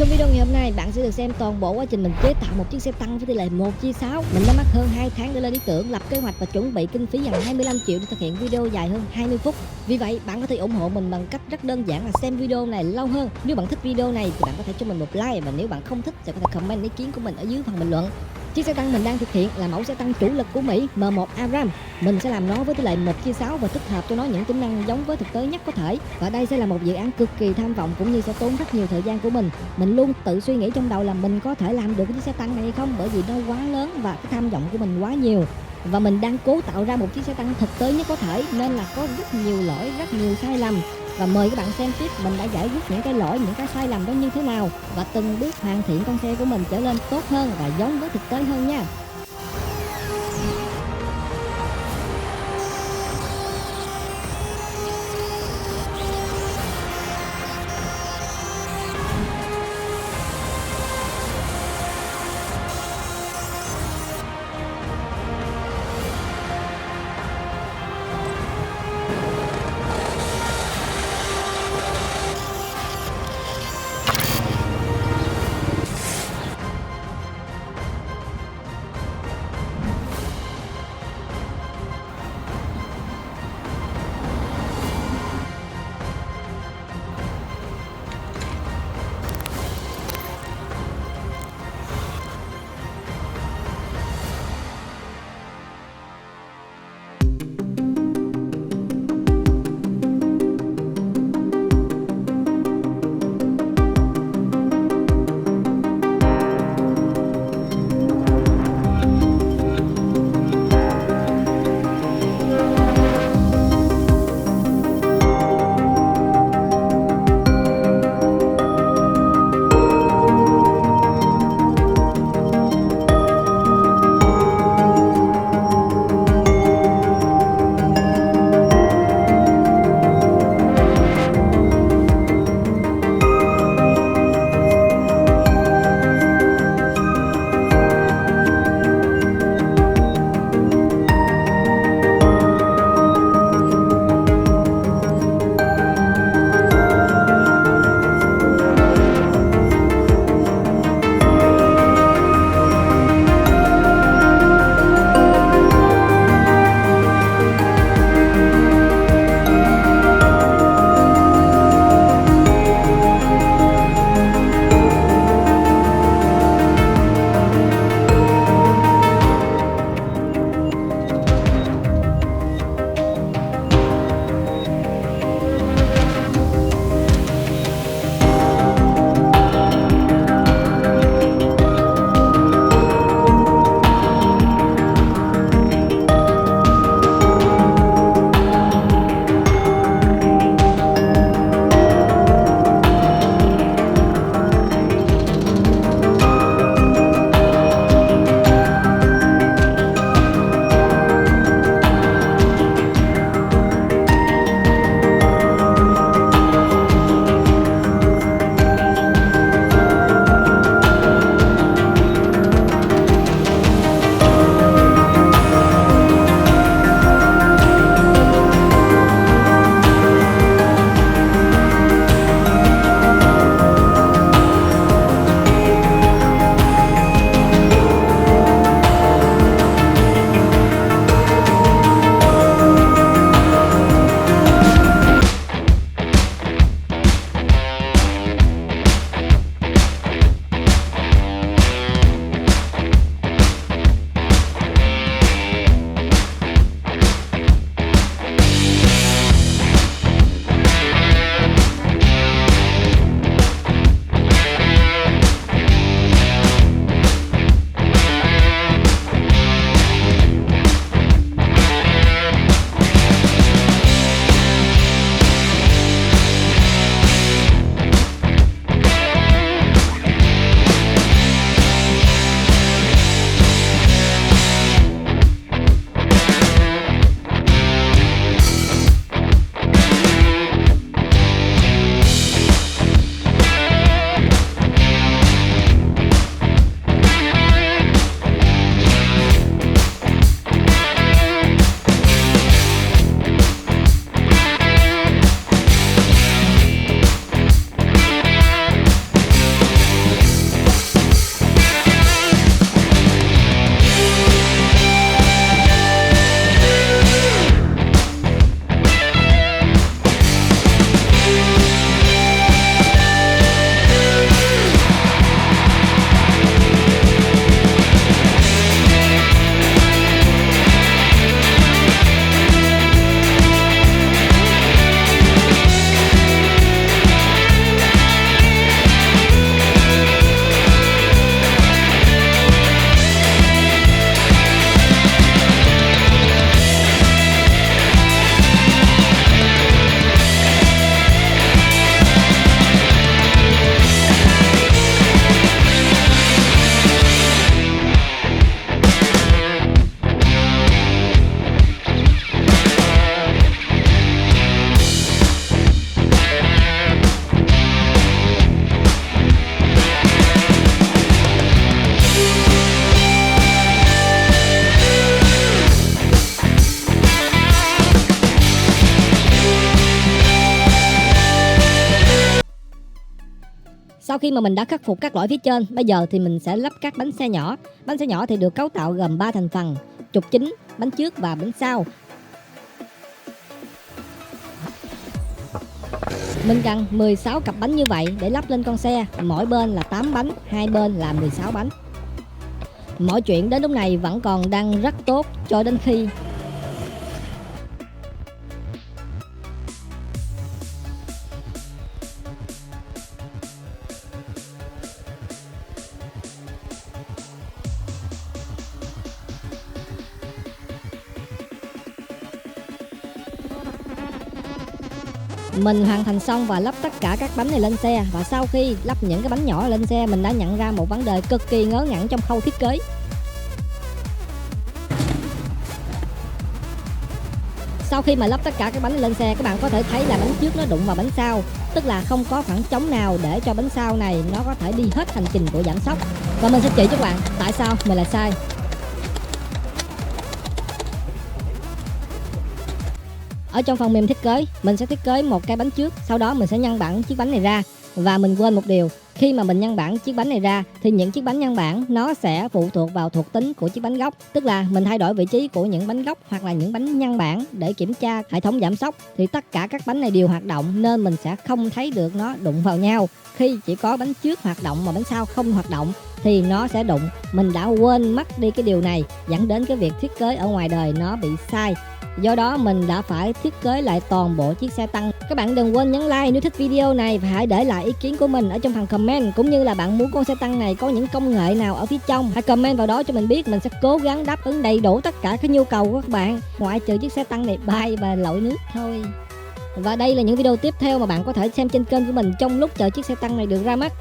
Trong video ngày hôm nay, bạn sẽ được xem toàn bộ quá trình mình chế tạo một chiếc xe tăng với tỷ lệ 1:6. Mình đã mất hơn 2 tháng để lên ý tưởng, lập kế hoạch và chuẩn bị kinh phí gần 25 triệu để thực hiện video dài hơn 20 phút. Vì vậy, bạn có thể ủng hộ mình bằng cách rất đơn giản là xem video này lâu hơn. Nếu bạn thích video này thì bạn có thể cho mình một like, và nếu bạn không thích thì có thể comment ý kiến của mình ở dưới phần bình luận. Chiếc xe tăng mình đang thực hiện là mẫu xe tăng chủ lực của Mỹ M1 Abrams. Mình sẽ làm nó với tỷ lệ 1:6 và tích hợp cho nó những tính năng giống với thực tế nhất có thể. Và đây sẽ là một dự án cực kỳ tham vọng cũng như sẽ tốn rất nhiều thời gian của mình. Mình luôn tự suy nghĩ trong đầu là mình có thể làm được cái chiếc xe tăng này hay không, bởi vì nó quá lớn và cái tham vọng của mình quá nhiều. Và mình đang cố tạo ra một chiếc xe tăng thực tế nhất có thể, nên là có rất nhiều lỗi, rất nhiều sai lầm. Và mời các bạn xem tiếp mình đã giải quyết những cái lỗi, những cái sai lầm đó như thế nào, và từng bước hoàn thiện con xe của mình trở nên tốt hơn và giống với thực tế hơn nha. Sau khi mà mình đã khắc phục các lỗi phía trên, bây giờ thì mình sẽ lắp các bánh xe nhỏ. Bánh xe nhỏ thì được cấu tạo gồm 3 thành phần: trục chính, bánh trước và bánh sau. Mình cần 16 cặp bánh như vậy để lắp lên con xe, mỗi bên là 8 bánh, hai bên là 16 bánh. Mọi chuyện đến lúc này vẫn còn đang rất tốt cho đến khi mình hoàn thành xong và lắp tất cả các bánh này lên xe. Và sau khi lắp những cái bánh nhỏ lên xe, mình đã nhận ra một vấn đề cực kỳ ngớ ngẩn trong khâu thiết kế. Sau khi mà lắp tất cả các bánh lên xe, các bạn có thể thấy là bánh trước nó đụng vào bánh sau, tức là không có khoảng trống nào để cho bánh sau này nó có thể đi hết hành trình của giảm sóc. Và mình sẽ chỉ cho các bạn tại sao mình lại sai. Ở trong phần mềm thiết kế, mình sẽ thiết kế một cái bánh trước, sau đó mình sẽ nhân bản chiếc bánh này ra. Và mình quên một điều, khi mà mình nhân bản chiếc bánh này ra thì những chiếc bánh nhân bản nó sẽ phụ thuộc vào thuộc tính của chiếc bánh gốc. Tức là mình thay đổi vị trí của những bánh gốc hoặc là những bánh nhân bản để kiểm tra hệ thống giảm sóc thì tất cả các bánh này đều hoạt động, nên mình sẽ không thấy được nó đụng vào nhau. Khi chỉ có bánh trước hoạt động mà bánh sau không hoạt động thì nó sẽ đụng. Mình đã quên mất đi cái điều này, dẫn đến cái việc thiết kế ở ngoài đời nó bị sai. Do đó mình đã phải thiết kế lại toàn bộ chiếc xe tăng. Các bạn đừng quên nhấn like nếu thích video này và hãy để lại ý kiến của mình ở trong phần comment, cũng như là bạn muốn con xe tăng này có những công nghệ nào ở phía trong. Hãy comment vào đó cho mình biết, mình sẽ cố gắng đáp ứng đầy đủ tất cả các nhu cầu của các bạn, ngoại trừ chiếc xe tăng này bay và lội nước thôi. Và đây là những video tiếp theo mà bạn có thể xem trên kênh của mình trong lúc chờ chiếc xe tăng này được ra mắt.